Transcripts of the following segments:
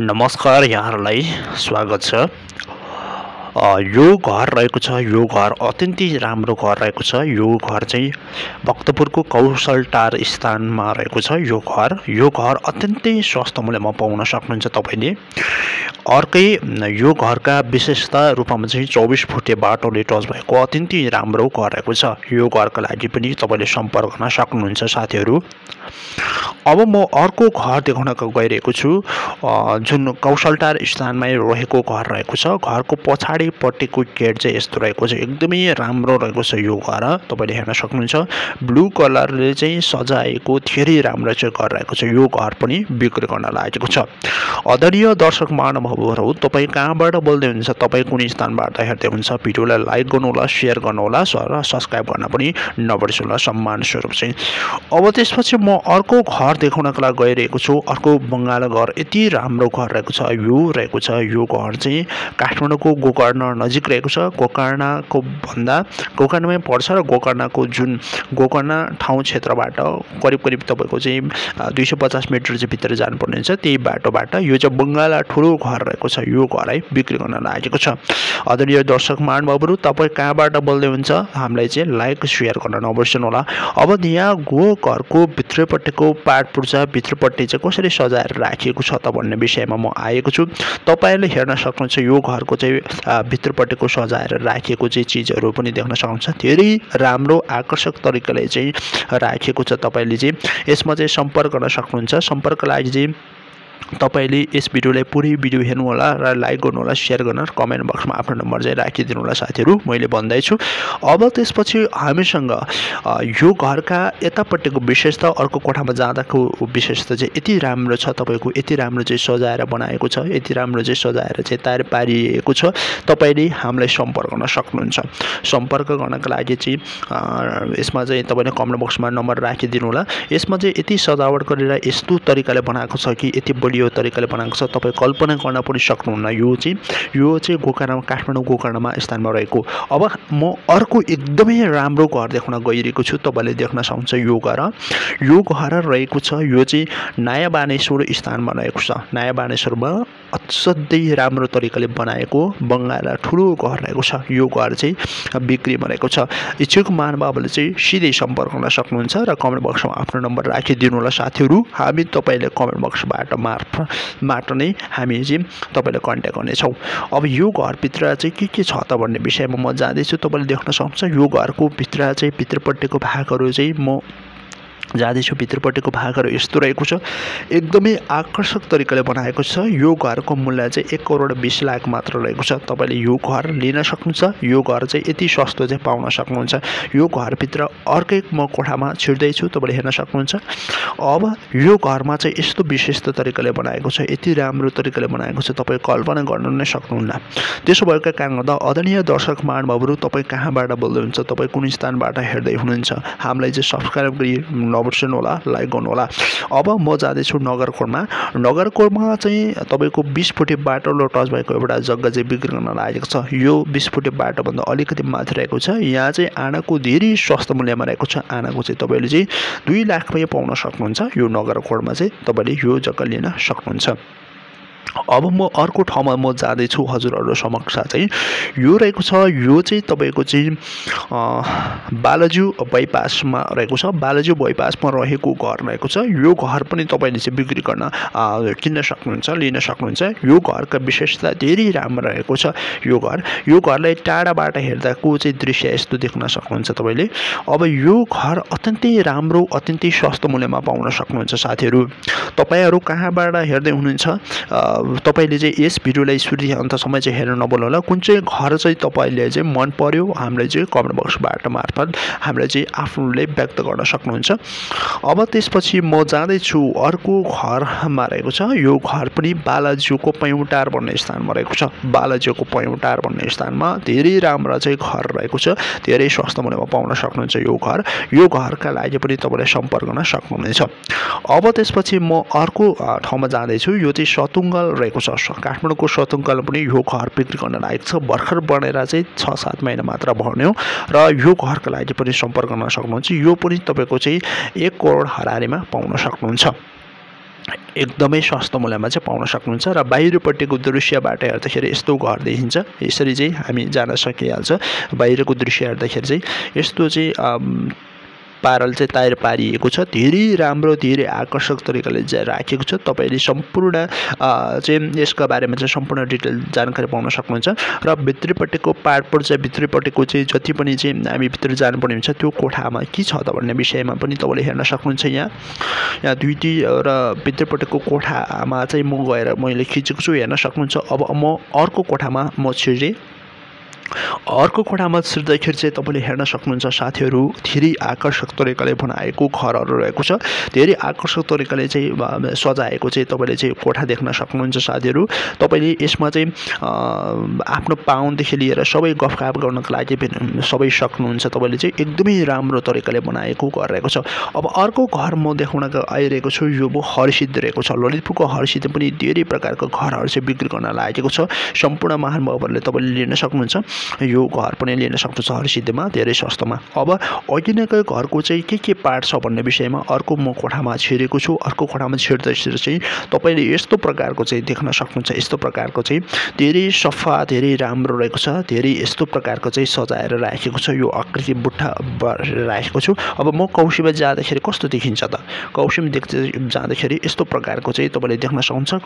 नमस्कार, यहाँहरूलाई स्वागत छ। यो घर रहेको छ, यो घर अत्यन्तै राम्रो घर रहेको छ। यो घर चाहिँ भक्तपुरको कौशलटार स्थानमा रहेको छ। यो घर अत्यन्तै सस्तो मूल्यमा पाउन सक्नुहुन्छ तपाईँले। अर्कै यो घरका विशेषता रूपमा चाहिँ 24 फुटे बाटोले टच भएको अत्यन्तै राम्रो घर रहेको छ। यो घरका लागि पनि तपाईँले सम्पर्क गर्न सक्नुहुन्छ साथीहरू। अब म अर्को घर देखाउन गइरहेको छु, जुन कौशलटार स्थानमै रहेको घर रहेको छ। घरको पछाडिपट्टिको गेट चाहिँ यस्तो रहेको छ, एकदमै राम्रो रहेको छ। यो घर तपाईँले हेर्न सक्नुहुन्छ। ब्लू कलरले चाहिँ सजाएको धेरै राम्रो चाहिँ घर रहेको छ। यो घर पनि बिक्री गर्न लागेको छ। आदरणीय दर्शक महानुभावहरू, तपाईँ कहाँबाट बोल्दै हुनुहुन्छ, तपाईँ कुन स्थानबाट हेर्दै हुनुहुन्छ, भिडियोलाई लाइक गर्नुहोला, सेयर गर्नुहोला र सब्सक्राइब गर्न पनि नबिर्सनुहोला सम्मान स्वरूप चाहिँ। अब त्यसपछि म अर्को घर देखाउनका लागि गइरहेको छु। अर्को बङ्गाला घर, यति राम्रो घर रहेको छ। यो रहेको छ, यो घर चाहिँ काठमाडौँको गोकर्ण नजिक रहेको छ। गोकर्णमै पर्छ र गोकर्ण ठाउँ क्षेत्रबाट करिब तपाईँको चाहिँ 250 मिटर चाहिँ भित्र जानुपर्ने हुन्छ। त्यही बाटोबाट यो चाहिँ बङ्गाला ठुलो घर रहेको छ। यो घरलाई बिक्री गर्न लागेको छ। आदरणीय दर्शक महानुभावहरू, तपाईँ कहाँबाट बोल्दै हुन्छ, हामीलाई चाहिँ लाइक सेयर गर्न नबिर्सनुहोला। अब यहाँ घरको भित्रपट्टिको पार्ट पूर्जा भित्रपट्टि चाहिँ कसरी सजाएर राखिएको छ त भन्ने विषयमा म आएको छु। तपाईँले हेर्न सक्नुहुन्छ। यो घरको चाहिँ भित्रपट्टिको सजाएर राखिएको चाहिँ चिजहरू पनि देख्न सक्नुहुन्छ। धेरै राम्रो आकर्षक तरिकाले चाहिँ राखिएको छ। तपाईँले चाहिँ यसमा चाहिँ सम्पर्क गर्न सक्नुहुन्छ। सम्पर्कको लागि चाहिँ तपाईँले यस भिडियोलाई पुरै भिडियो हेर्नुहोला र लाइक गर्नुहोला, सेयर गर्न र कमेन्ट बक्समा आफ्नो नम्बर चाहिँ राखिदिनु होला साथीहरू, मैले भन्दैछु। अब त्यसपछि हामीसँग यो घरका यतापट्टिको विशेषता, अर्को कोठामा जाँदाको विशेषता चाहिँ यति राम्रो छ। तपाईँको यति राम्रो चाहिँ सजाएर बनाएको छ, यति राम्रो चाहिँ सजाएर चाहिँ तयार पारिएको छ। तपाईँले हामीलाई सम्पर्क गर्न सक्नुहुन्छ। सम्पर्क गर्नका लागि चाहिँ यसमा चाहिँ तपाईँले कमेन्ट बक्समा नम्बर राखिदिनु होला। यसमा चाहिँ यति सजावट गरेर यस्तो तरिकाले बनाएको छ कि यति बलियो तरिकाले बनाएको छ, तपाईँ कल्पना गर्न पनि सक्नुहुन्न। यो चाहिँ काठमाडौँ गोकर्णमा स्थानमा रहेको। अब म अर्को एकदमै राम्रो घर देखाउन गइरहेको छु। तपाईँले देख्न सक्नुहुन्छ। यो घर रहेको छ, यो चाहिँ नयाँ बानेश्वर स्थानमा रहेको छ। नयाँ बानेश्वरमा असाध्यै राम्रो तरिकाले बनाएको बङ्गाला ठुलो घर रहेको छ। यो घर चाहिँ बिक्रीमा रहेको छ। इच्छुक महानुभावले चाहिँ सिधै सम्पर्क गर्न सक्नुहुन्छ र कमेन्ट बक्समा आफ्नो नम्बर राखिदिनु होला साथीहरू। हामी तपाईँले कमेन्ट बक्सबाट मात्र नै हामी चाहिँ तपाईँलाई कन्ट्याक्ट गर्नेछौँ। अब यो घरभित्र चाहिँ के छ त भन्ने विषयमा म जाँदैछु। तपाईँले देख्न सक्नुहुन्छ। यो घरको भित्रपट्टिको भागहरू चाहिँ म जाँदैछु। भित्रपट्टिको भागहरू यस्तो रहेको छ, एकदमै आकर्षक तरिकाले बनाएको छ। यो घरको मूल्य चाहिँ 1,20,00,000 मात्र रहेको छ। तपाईँले यो घर लिन सक्नुहुन्छ। यो घर चाहिँ यति सस्तो चाहिँ पाउन सक्नुहुन्छ। यो घरभित्र अर्कै म कोठामा छिर्दैछु, तपाईँले हेर्न सक्नुहुन्छ। अब यो घरमा चाहिँ यस्तो विशिष्ट तरिकाले बनाएको छ, यति राम्रो तरिकाले बनाएको छ, तपाईँ कल्पना गर्न नै सक्नुहुन्न। त्यसो भएको कारणले गर्दा आदरणीय दर्शक महानुभावहरू, तपाईँ कहाँबाट बोल्दै हुनुहुन्छ, तपाईँ कुन स्थानबाट हेर्दै हुनुहुन्छ, हामीलाई चाहिँ सब्सक्राइब गरी नबिर्सनुहोला, लाइक गर्नुहोला। अब म जाँदैछु नगरकोटमा चाहिँ तपाईँको 20 फुटे बाटोले टच भएको एउटा जग्गा चाहिँ बिक्री गर्न लागेको छ। यो 20 फुटे बाटोभन्दा अलिकति माथि रहेको छ। यहाँ चाहिँ आनाको धेरै सस्तो मूल्यमा रहेको छ। आनाको चाहिँ तपाईँले चाहिँ 2 लाखमै पाउन सक्नुहुन्छ। यो नगरकोटमा चाहिँ तपाईँले यो जग्गा लिन सक्नुहुन्छ। अब म अर्को ठाउँमा म जाँदैछु हजुरहरू समक्ष चाहिँ। यो रहेको छ, यो चाहिँ तपाईँको चाहिँ बालाजु बाइपासमा रहेको छ। बालाजु बाइपासमा रहेको घर रहेको छ। यो घर पनि तपाईँले चाहिँ बिक्री गर्न किन्न सक्नुहुन्छ, लिन सक्नुहुन्छ। यो घरका विशेषता धेरै राम्रो रहेको छ। यो घरलाई टाढाबाट हेर्दाको चाहिँ दृश्य यस्तो देख्न सक्नुहुन्छ तपाईँले। अब यो घर अत्यन्तै राम्रो, अत्यन्तै सस्तो मूल्यमा पाउन सक्नुहुन्छ साथीहरू। तपाईँहरू कहाँबाट हेर्दै हुनुहुन्छ, तपाईँले चाहिँ यस भिडियोलाई सुरु अन्तसम्म चाहिँ हेर्न नभुल्नु होला। कुन चाहिँ घर चाहिँ तपाईँले चाहिँ मन पर्यो, हामीलाई चाहिँ कमेन्ट बक्सबाट मार्फत हामीलाई चाहिँ आफूले व्यक्त गर्न सक्नुहुन्छ। अब त्यसपछि म जाँदैछु अर्को घरमा रहेको छ। यो घर पनि बालाजुको पैउटार भन्ने स्थानमा रहेको छ। बालाजुको पैउटार भन्ने स्थानमा धेरै राम्रो चाहिँ घर रहेको छ। धेरै सस्तो मूल्यमा पाउन सक्नुहुन्छ यो घरका लागि पनि तपाईँले सम्पर्क गर्न सक्नुहुनेछ। अब त्यसपछि म अर्को ठाउँमा जाँदैछु। यो चाहिँ सतुङ्गल रहेको छ। काठमाडौँको सतुङ्गल पनि यो घर बिक्री गर्न लागेको छ। भर्खर बनेर चाहिँ 6-7 महिना मात्र भन्यो र यो घरको लागि पनि सम्पर्क गर्न सक्नुहुन्छ। यो पनि तपाईँको चाहिँ 1 करोड हरारीमा पाउन सक्नुहुन्छ। एकदमै सस्तो मूल्यमा चाहिँ पाउन सक्नुहुन्छ र बाहिरपट्टिको दृश्यबाट हेर्दाखेरि यस्तो घर देखिन्छ। यसरी चाहिँ हामी जान सकिहाल्छ। बाहिरको दृश्य हेर्दाखेरि चाहिँ यस्तो चाहिँ पारल चाहिँ तयार पारिएको छ। धेरै राम्रो धेरै आकर्षक तरिकाले चाहिँ राखेको छ। तपाईँले सम्पूर्ण चाहिँ यसका बारेमा चाहिँ सम्पूर्ण डिटेल जानकारी पाउन सक्नुहुन्छ र भित्रीपट्टिको पार्टपर चाहिँ भित्रीपट्टिको चाहिँ जति पनि चाहिँ हामी भित्र जानुपर्ने हुन्छ त्यो कोठामा के छ त भन्ने विषयमा पनि तपाईँले हेर्न सक्नुहुन्छ। यहाँ दुईटी र भित्रीपट्टिको कोठामा चाहिँ म गएर मैले खिचेको छु, हेर्न सक्नुहुन्छ। अब म अर्को कोठामा म छिरेँ। अर्को कोठामा छिर्दाखेरि चाहिँ तपाईँले हेर्न सक्नुहुन्छ साथीहरू, धेरै आकर्षक तरिकाले बनाएको घरहरू रहेको छ। धेरै आकर्षक तरिकाले चाहिँ सजाएको चाहिँ तपाईँले चाहिँ कोठा देख्न सक्नुहुन्छ साथीहरू। तपाईँले यसमा चाहिँ आफ्नो पाउन्डदेखि लिएर सबै गफगाफ गर्नको लागि सबै सक्नुहुन्छ। तपाईँले चाहिँ एकदमै राम्रो तरिकाले बनाएको घर रहेको छ। अब अर्को घर म देखाउन आइरहेको छु। यो हरसिद्ध रहेको छ। ललितपुरको हरसिद्ध पनि धेरै प्रकारको घरहरू चाहिँ बिक्री गर्न लागेको छ। सम्पूर्ण महानुभावहरूले तपाईँले लिन सक्नुहुन्छ। यो घर पनि लिन सक्नुहुन्छ हरसिद्धमा धेरै सस्तोमा। अब अघि नैकै घरको चाहिँ के पार्ट छ भन्ने विषयमा अर्को म कोठामा छिरेको छु। अर्को कोठामा छिर्दाखेरि चाहिँ तपाईँले यस्तो प्रकारको चाहिँ देख्न सक्नुहुन्छ। यस्तो प्रकारको चाहिँ धेरै सफा धेरै राम्रो रहेको छ। धेरै यस्तो प्रकारको चाहिँ सजाएर राखेको छ। यो आकृति बुट्टा राखेको छु। अब म कौशीमा जाँदाखेरि कस्तो देखिन्छ त? कौशीमा जाँदाखेरि यस्तो प्रकारको चाहिँ तपाईँले देख्न सक्नुहुन्छ।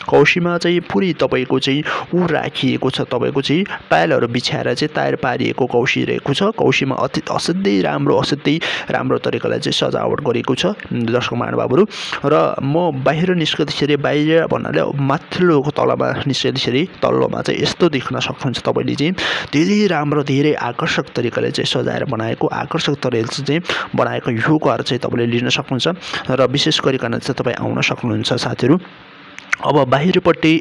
कौशीमा चाहिँ पुरै तपाईँको चाहिँ राखिएको छ। तपाईँको चाहिँ टाइलहरू बिछाएर चाहिँ तयार पारिएको कौशी रहेको छ। कौशीमा असाध्यै राम्रो तरिकाले चाहिँ सजावट गरेको छ दर्शक महानुभावहरू। र म बाहिर निस्कँदाखेरि, बाहिर भन्नाले माथिल्लो तलमा निस्कँदाखेरि तल्लोमा चाहिँ यस्तो देख्न सक्नुहुन्छ। तपाईँले चाहिँ धेरै राम्रो धेरै आकर्षक तरिकाले चाहिँ सजाएर बनाएको, आकर्षक तरिकाले चाहिँ बनाएको यो घर चाहिँ तपाईँले लिन सक्नुहुन्छ र विशेष गरिकन चाहिँ तपाईँ आउन सक्नुहुन्छ साथीहरू। अब बाहिरपट्टि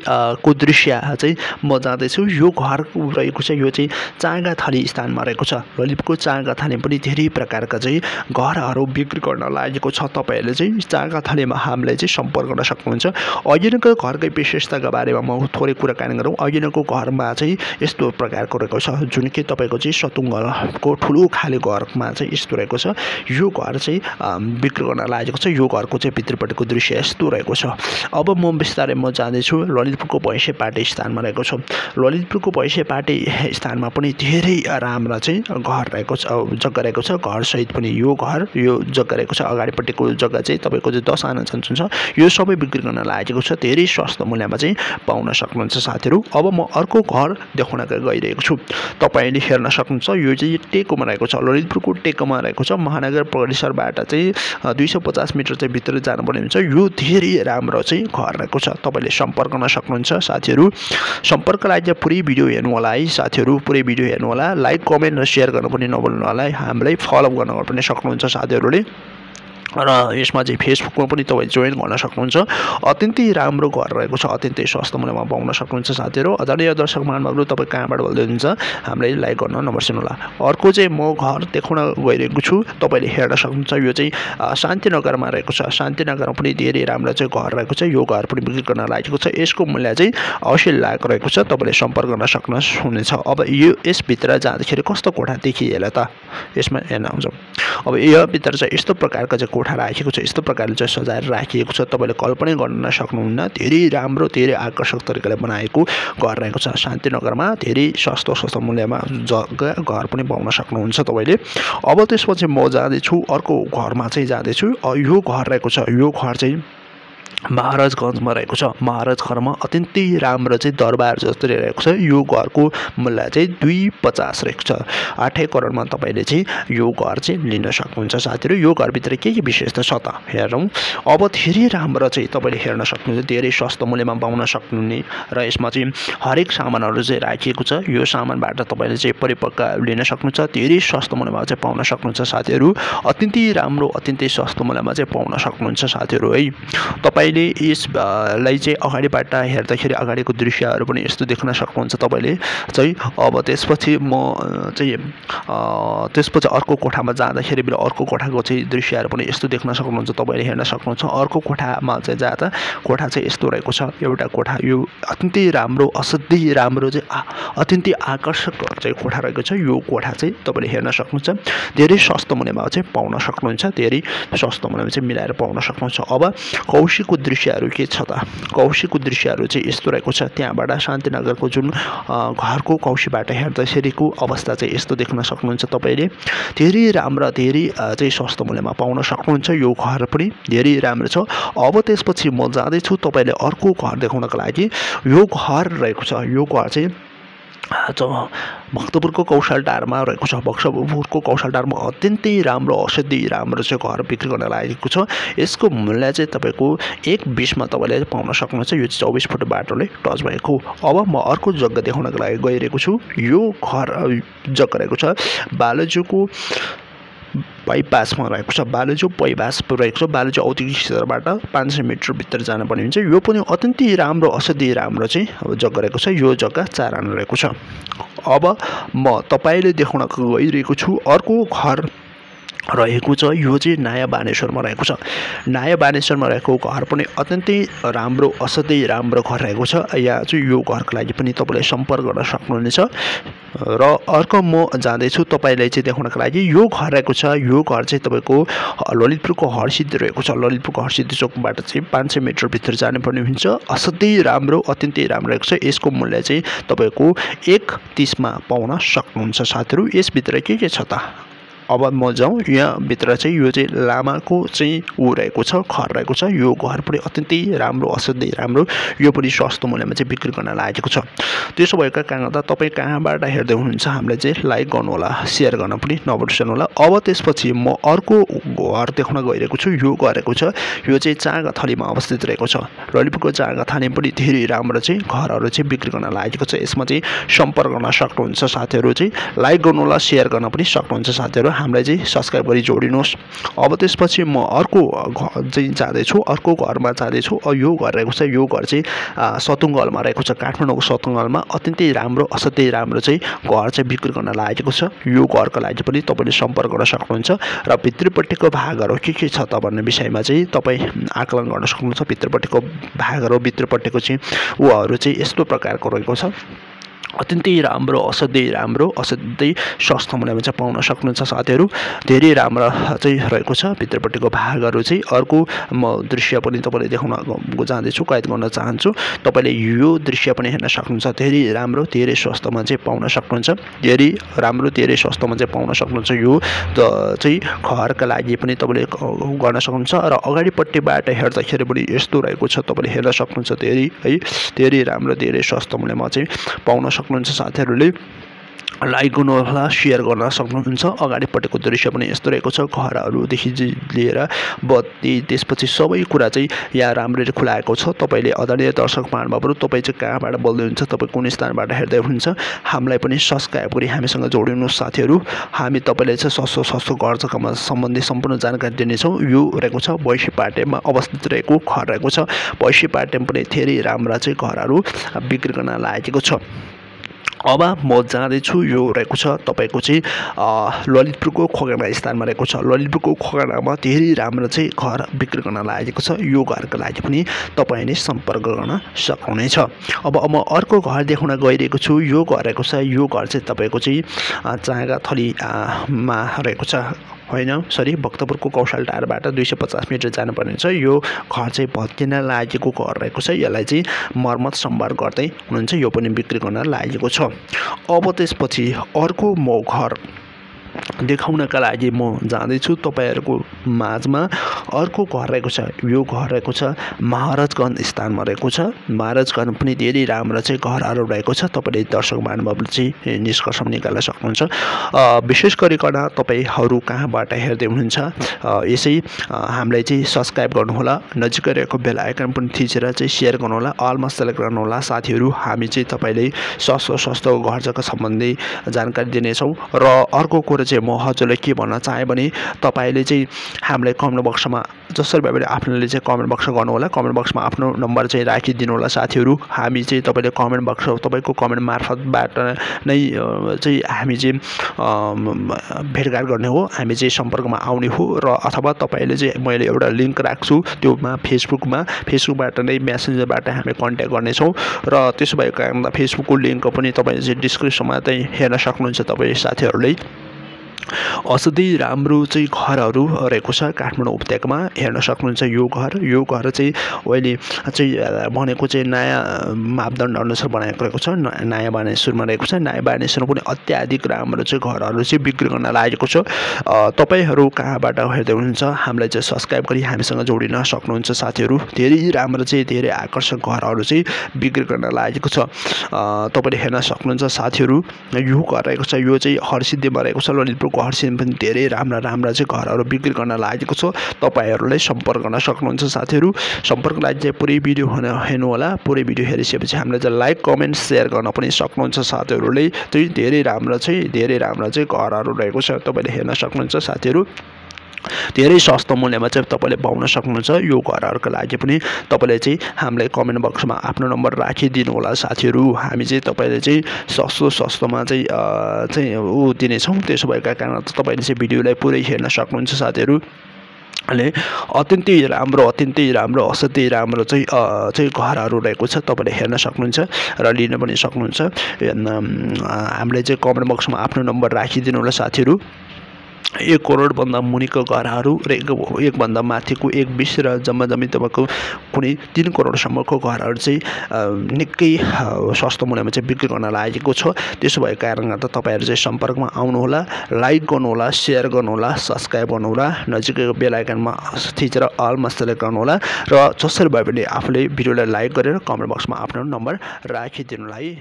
को दृश्य चाहिँ म जाँदैछु। यो घर रहेको छ, यो चाहिँ चाँगाथली स्थानमा रहेको छ। ललितपुरको चाँगाथली पनि धेरै प्रकारका चाहिँ घरहरू बिक्री गर्न लागेको छ। तपाईँहरूले चाहिँ चाँगाथलीमा हामीलाई चाहिँ सम्पर्क गर्न सक्नुहुन्छ। अघिल्लो घरकै विशेषताका बारेमा म थोरै कुराकानी गरौँ। अघिल्लोको घरमा चाहिँ यस्तो प्रकारको रहेको छ, जुन कि तपाईँको चाहिँ सतुङ्गलको ठुलो खाले घरमा चाहिँ यस्तो रहेको छ। यो घर चाहिँ बिक्री गर्न लागेको छ। यो घरको चाहिँ भित्रपट्टिको दृश्य यस्तो रहेको छ। अब म बिस्तारै म जाँदैछु ललितपुरको भैँसेपाटे स्थानमा रहेको छ। ललितपुरको भैँसेपाटे स्थानमा पनि धेरै राम्रा चाहिँ घर रहेको छ, जग्गा रहेको छ। घरसहित पनि यो घर यो जग्गा रहेको छ। अगाडिपट्टिको जग्गा चाहिँ तपाईँको चाहिँ 10 आना हुन्छ। यो सबै बिक्री गर्न लागेको छ। धेरै सस्तो मूल्यमा चाहिँ पाउन सक्नुहुन्छ साथीहरू। अब म अर्को घर देखाउन गइरहेको छु। तपाईँले हेर्न सक्नुहुन्छ। यो चाहिँ टेकोमा रहेको छ। ललितपुरको टेकोमा रहेको छ। महानगर परिसरबाट चाहिँ 250 मिटर चाहिँ भित्र जानुपर्ने हुन्छ। यो धेरै राम्रो चाहिँ घर रहेको छ। तपाईँले सम्पर्क गर्न सक्नुहुन्छ साथीहरू। सम्पर्कको लागि पुरै भिडियो हेर्नु होला है साथीहरू। पुरै भिडियो हेर्नु होला। लाइक कमेन्ट र सेयर गर्न पनि नभुल्नु होला है। हामीलाई फलो गर्न पनि सक्नुहुन्छ साथीहरूले। र यसमा चाहिँ फेसबुकमा पनि तपाईँ जोइन गर्न सक्नुहुन्छ। अत्यन्तै राम्रो घर रहेको छ। अत्यन्तै सस्तो मूल्यमा पाउन सक्नुहुन्छ साथीहरू। आदरणीय दर्शक महानुभावहरू, तपाईँ कहाँबाट बोल्दै हुनुहुन्छ हामीलाई लाइक गर्न नबिर्सनु होला। अर्को चाहिँ म घर देखाउन गइरहेको छु। तपाईँले हेर्न सक्नुहुन्छ। यो चाहिँ शान्तिनगरमा रहेको छ। शान्तिनगरमा पनि धेरै राम्रो चाहिँ घर रहेको छ। यो घर पनि बिक्री गर्न लागेको छ। यसको मूल्य चाहिँ अवश्य लागेको रहेको छ। तपाईँले सम्पर्क गर्न सक्नुहुनेछ। अब यो यसभित्र जाँदाखेरि कस्तो कोठा देखिएला त? यसमा हेर्न आउँछ। अब यो भित्र चाहिँ यस्तो प्रकारको चाहिँ कोठा राखेको छ। यस्तो प्रकारले चाहिँ सजाएर राखिएको छ। तपाईँले कल्पना गर्न सक्नुहुन्न। धेरै राम्रो धेरै आकर्षक तरिकाले बनाएको घर रहेको छ। शान्तिनगरमा धेरै सस्तो मूल्यमा जग्गा घर पनि पाउन सक्नुहुन्छ तपाईँले। अब त्यसपछि म जाँदैछु अर्को घरमा चाहिँ जाँदैछु। यो घर रहेको छ। यो घर चाहिँ महाराजगञ्जमा रहेको छ। महाराजगञ्जमा अत्यन्तै राम्रो चाहिँ दरबार जस्तो रहेको छ। यो घरको मूल्य चाहिँ 250 रहेको छ। 8 करोडमा तपाईँले चाहिँ यो घर चाहिँ लिन सक्नुहुन्छ साथीहरू। यो घरभित्र के विशेषता छ त हेरौँ। अब धेरै राम्रो चाहिँ तपाईँले हेर्न सक्नुहुन्छ। धेरै सस्तो मूल्यमा पाउन सक्नुहुने र यसमा चाहिँ हरेक सामानहरू चाहिँ राखिएको छ। यो सामानबाट तपाईँले चाहिँ परिपक्व लिन सक्नुहुन्छ। धेरै सस्तो मूल्यमा चाहिँ पाउन सक्नुहुन्छ साथीहरू। अत्यन्तै राम्रो अत्यन्तै सस्तो मूल्यमा चाहिँ पाउन सक्नुहुन्छ साथीहरू है। तपाईँले यसलाई चाहिँ अगाडिबाट हेर्दाखेरि अगाडिको दृश्यहरू पनि यस्तो देख्न सक्नुहुन्छ तपाईँले चाहिँ। अब त्यसपछि म चाहिँ त्यसपछि अर्को कोठामा जाँदाखेरि अर्को कोठाको चाहिँ दृश्यहरू पनि यस्तो देख्न सक्नुहुन्छ। तपाईँले हेर्न सक्नुहुन्छ। अर्को कोठामा चाहिँ जाँदा कोठा चाहिँ यस्तो रहेको छ। एउटा कोठा यो अत्यन्तै राम्रो असाध्यै राम्रो चाहिँ अत्यन्तै आकर्षक चाहिँ कोठा रहेको छ। यो कोठा चाहिँ तपाईँले हेर्न सक्नुहुन्छ। धेरै सस्तो मूल्यमा चाहिँ पाउन सक्नुहुन्छ। धेरै सस्तो मूल्यमा चाहिँ मिलाएर पाउन सक्नुहुन्छ। अब कौशीको दृश्यहरू के छ त कौशीको दृश्यहरू चाहिँ यस्तो रहेको छ। त्यहाँबाट शान्तिनगरको जुन घरको कौशीबाट हेर्दाखेरिको अवस्था चाहिँ यस्तो देख्न सक्नुहुन्छ तपाईँले। धेरै राम्रो धेरै चाहिँ सस्तो मूल्यमा पाउन सक्नुहुन्छ। यो घर पनि धेरै राम्रो छ। अब त्यसपछि म जाँदैछु तपाईँले अर्को घर देखाउनको लागि। यो घर रहेको छ। यो घर चाहिँ भक्तपुरको कौशलटारमा रहेको छ। भक्तपुरको कौशलटारमा अत्यन्तै राम्रो असाध्यै राम्रो चाहिँ घर बिक्री गर्न लागेको छ। यसको मूल्य चाहिँ तपाईँको 1.20 मा तपाईँले पाउन सक्नुहुन्छ। यो 24 फुट बाटोले टच भएको। अब म अर्को जग्गा देखाउनको लागि गइरहेको छु। यो घर जग्गा रहेको छ बालुजुको बाइपासमा रहेको छ। बालुजु बाइपास रहेको छ। बालुजु औद्योगिक क्षेत्रबाट 500 मिटर भित्र जानुपर्ने हुन्छ। यो पनि अत्यन्तै राम्रो असाध्यै राम्रो चाहिँ जग्गा रहेको छ। यो जग्गा 4 आना रहेको छ। अब म तपाईँले देखाउन गइरहेको छु अर्को घर रहेको छ। यो चाहिँ नयाँ बानेश्वरमा रहेको छ। नयाँ बानेश्वरमा रहेको घर पनि अत्यन्तै राम्रो असाध्यै राम्रो घर रहेको छ। यहाँ चाहिँ यो घरको लागि पनि तपाईँले सम्पर्क गर्न सक्नुहुनेछ। र अर्को म जाँदैछु तपाईँलाई चाहिँ देखाउनको लागि। यो घर रहेको छ। यो घर चाहिँ तपाईँको ललितपुरको हरसिद्धि रहेको छ। ललितपुरको हरसिद्धि चोकबाट चाहिँ 500 मिटर भित्र जानुपर्ने हुन्छ। असाध्यै राम्रो अत्यन्तै राम्रो रहेको छ। यसको मूल्य चाहिँ तपाईँको 1.30 मा पाउन सक्नुहुन्छ साथीहरू। यसभित्र के छ त अब म जाउँ। यहाँभित्र चाहिँ यो चाहिँ लामाको चाहिँ रहेको छ घर रहेको छ। यो घर पनि अत्यन्तै राम्रो असाध्यै राम्रो। यो पनि सस्तो मूल्यमा चाहिँ बिक्री गर्न लागेको छ। त्यसो भएको कारणले गर्दा तपाईँ कहाँबाट हेर्दै हुनुहुन्छ हामीलाई चाहिँ लाइक गर्नुहोला सेयर गर्न पनि नबिर्सनु होला। अब त्यसपछि म अर्को घर देखाउन गइरहेको छु। यो गरेको छ। यो चाहिँ चाँगाथलीमा अवस्थित रहेको छ। ललितपुरको चाँगाथली पनि धेरै राम्रो चाहिँ घरहरू चाहिँ बिक्री गर्न लागेको छ। यसमा चाहिँ सम्पर्क गर्न सक्नुहुन्छ साथीहरू। चाहिँ लाइक गर्नुहोला सेयर गर्न पनि सक्नुहुन्छ साथीहरू। हामीलाई चाहिँ सब्सक्राइब गरी जोडिनुहोस्। अब त्यसपछि म अर्को घर चाहिँ जाँदैछु। अर्को घरमा जाँदैछु। यो घर रहेको छ। यो घर चाहिँ सतुङ्गलमा रहेको छ। काठमाडौँको सतुङ्गलमा अत्यन्तै राम्रो असाध्यै राम्रो चाहिँ घर चाहिँ बिक्री गर्न लागेको छ। यो घरको लागि पनि तपाईँले सम्पर्क गर्न सक्नुहुन्छ। र भित्रपट्टिको भागहरू के छ त भन्ने विषयमा चाहिँ तपाईँ आकलन गर्न सक्नुहुन्छ। भित्रपट्टिको भागहरू भित्रपट्टिको चाहिँ ऊहरू चाहिँ यस्तो प्रकारको रहेको छ। अत्यन्तै राम्रो असाध्यै राम्रो असाध्यै सस्तो मूल्यमा चाहिँ पाउन सक्नुहुन्छ साथीहरू। धेरै राम्रो चाहिँ रहेको छ भित्रपट्टिको भागहरू चाहिँ। अर्को म दृश्य पनि तपाईँले देखाउन जाँदैछु कैद गर्न चाहन्छु। तपाईँले यो दृश्य पनि हेर्न सक्नुहुन्छ। धेरै राम्रो धेरै सस्तोमा चाहिँ पाउन सक्नुहुन्छ। धेरै राम्रो धेरै सस्तोमा चाहिँ पाउन सक्नुहुन्छ। यो चाहिँ घरका लागि पनि तपाईँले गर्न सक्नुहुन्छ। र अगाडिपट्टिबाट हेर्दाखेरि पनि यस्तो रहेको छ। तपाईँले हेर्न सक्नुहुन्छ। धेरै है धेरै राम्रो धेरै सस्तो मूल्यमा चाहिँ पाउन सक्नुहुन्छ साथीहरूले। लाइक गर्नुहोला सेयर गर्न सक्नुहुन्छ। अगाडिपट्टिको दृश्य पनि यस्तो रहेको छ। घरहरूदेखि लिएर बत्ती त्यसपछि सबै कुरा चाहिँ यहाँ राम्ररी खुलाएको छ। तपाईँले आदरणीय दर्शक महानुभावहरू तपाईँ चाहिँ कहाँबाट बोल्दै हुनुहुन्छ तपाईँ कुन स्थानबाट हेर्दै हुनुहुन्छ हामीलाई पनि सब्सक्राइब गरी हामीसँग जोडिनुहोस् साथीहरू। हामी तपाईँलाई चाहिँ सस्तो सस्तो घर जग्गामा सम्बन्धी सम्पूर्ण जानकारी दिनेछौँ। यो रहेको छ बैसीपाटेमा अवस्थित रहेको घर रहेको छ। बैसीपाटेमा पनि धेरै राम्रा चाहिँ घरहरू बिक्री गर्न लागेको छ। अब म जाँदैछु। यो रहेको छ तपाईँको चाहिँ ललितपुरको खोगाना स्थानमा रहेको छ। ललितपुरको खोगानामा धेरै राम्रो चाहिँ घर बिक्री गर्न लागेको छ। यो घरको लागि पनि तपाईँले सम्पर्क गर्न सक्नुहुनेछ। अब म अर्को घर देखाउन गइरहेको छु। यो घर रहेको छ। यो घर चाहिँ तपाईँको चाहिँ चाँगाथलीमा रहेको छ होइन सरी भक्तपुरको कौशलटारबाट 250 मिटर जानुपर्ने हुन्छ। यो घर चाहिँ भत्किन लागेको घर रहेको छ। यसलाई चाहिँ मर्मत सम्भार गर्दै हुनुहुन्छ। यो पनि बिक्री गर्न लागेको छ। अब त्यसपछि अर्को म घर देखाउनका लागि म जाँदैछु तपाईँहरूको माझमा। अर्को घर रहेको छ। यो घर रहेको छ महाराजगञ्ज स्थानमा रहेको छ। महाराजगञ्ज पनि धेरै राम्रो चाहिँ घरहरू रहेको छ। तपाईँले दर्शक महानुभावले चाहिँ निष्कर्ष निकाल्न सक्नुहुन्छ। विशेष गरिकन तपाईँहरू कहाँबाट हेर्दै हुनुहुन्छ यसै हामीलाई चाहिँ सब्सक्राइब गर्नुहोला। नजिकै रहेको बेल आइकन पनि थिचेर चाहिँ सेयर गर्नुहोला। अलमा सेलेक्ट गर्नुहोला साथीहरू। हामी चाहिँ तपाईँले सस्तो सस्तो घर जग्गा सम्बन्धी जानकारी दिनेछौँ। र अर्को कुरा चाहिँ म हजुरलाई के भन्न चाहे भने तपाईँले चाहिँ हामीलाई कमेन्ट बक्समा जसरी भए पनि आफ्नोले चाहिँ कमेन्ट बक्स गर्नु होला। कमेन्ट बक्समा आफ्नो नम्बर चाहिँ राखिदिनु होला साथीहरू। हामी चाहिँ तपाईँले कमेन्ट बक्स तपाईँको कमेन्ट मार्फतबाट नै चाहिँ हामी चाहिँ भेटघाट गर्ने हो। हामी चाहिँ सम्पर्कमा आउने हो। र अथवा तपाईँले चाहिँ मैले एउटा लिङ्क राख्छु त्योमा फेसबुकबाट नै मेसेन्जरबाट हामी कन्ट्याक्ट गर्नेछौँ। र त्यसो भएको कारणले फेसबुकको लिङ्क पनि तपाईँले चाहिँ डिस्क्रिप्सनमा चाहिँ हेर्न सक्नुहुन्छ तपाईँ साथीहरूले। असाध्यै राम्रो चाहिँ घरहरू रहेको छ काठमाडौँ उपत्यकामा हेर्न सक्नुहुन्छ। यो घर चाहिँ अहिले चाहिँ भनेको चाहिँ नयाँ मापदण्ड अनुसार बनाएको रहेको छ, नयाँ बानेश्वरमा रहेको छ। नयाँ बानेश्वरमा पनि अत्याधिक राम्रो चाहिँ घरहरू चाहिँ बिक्री गर्न लागेको छ। तपाईहरू कहाँबाट हेर्दै हुनुहुन्छ हामीलाई चाहिँ सब्स्क्राइब गरी हामीसँग जोडिन सक्नुहुन्छ साथीहरू। धेरै राम्रो चाहिँ धेरै आकर्षक घरहरू चाहिँ बिक्री गर्न लागेको छ, तपाईले हेर्न सक्नुहुन्छ साथीहरू। यो घर रहेको छ, यो चाहिँ हरसिद्धिमा रहेको छ। ललितपुरको हरसिद्धिमा पनि धेरै राम्रा चाहिँ घरहरू बिक्री गर्न लागेको छ। तपाईहरूलाई सम्पर्क गर्न सक्नुहुन्छ साथीहरू। सम्पर्कको लागि चाहिँ पुरै भिडियो हेर्नु होला। पुरै भिडियो हेरिसकेपछि हामीलाई चाहिँ लाइक कमेन्ट सेयर गर्न पनि सक्नुहुन्छ साथीहरूले। त्यही धेरै राम्रो चाहिँ घरहरू रहेको छ, तपाईले हेर्न सक्नुहुन्छ साथीहरू। धेरै सस्तो मूल्यमा चाहिँ तपाईले पाउन सक्नुहुन्छ। यो घरहरूको लागि पनि तपाईले चाहिँ हामीलाई कमेन्ट बक्समा आफ्नो नम्बर राखिदिनु होला साथीहरू। हामी चाहिँ तपाईले चाहिँ सस्तोमा चाहिँ ऊ दिनेछौँ। त्यसो भएका कारण तपाईले चाहिँ भिडियोलाई पुरै हेर्न सक्नुहुन्छ साथीहरू। ले अत्यन्तै राम्रो असाध्यै राम्रो चाहिँ घरहरू रहेको छ, तपाईले हेर्न सक्नुहुन्छ र लिन पनि सक्नुहुन्छ। हामीलाई चाहिँ कमेन्ट बक्समा आफ्नो नम्बर राखिदिनु होला साथीहरू। 1 करोडभन्दा मुनिको घरहरू र 1 भन्दा माथिको 1.20 र जम्मा तपाईँको कुनै 3 करोडसम्मको घरहरू चाहिँ निकै सस्तो मूल्यमा चाहिँ बिक्री गर्न लागेको छ। त्यसो भएको कारणले गर्दा तपाईहरु चाहिँ सम्पर्कमा आउनुहोला, लाइक गर्नुहोला, सेयर गर्नुहोला, सब्स्क्राइब गर्नुहोला, नजिकैको बेल आइकनमा थिचेर अलमा सेलेक्ट गर्नुहोला र जसरी भए पनि आफूले भिडियोलाई लाइक गरेर कमेन्ट बक्समा आफ्नो नम्बर राखिदिनुलाई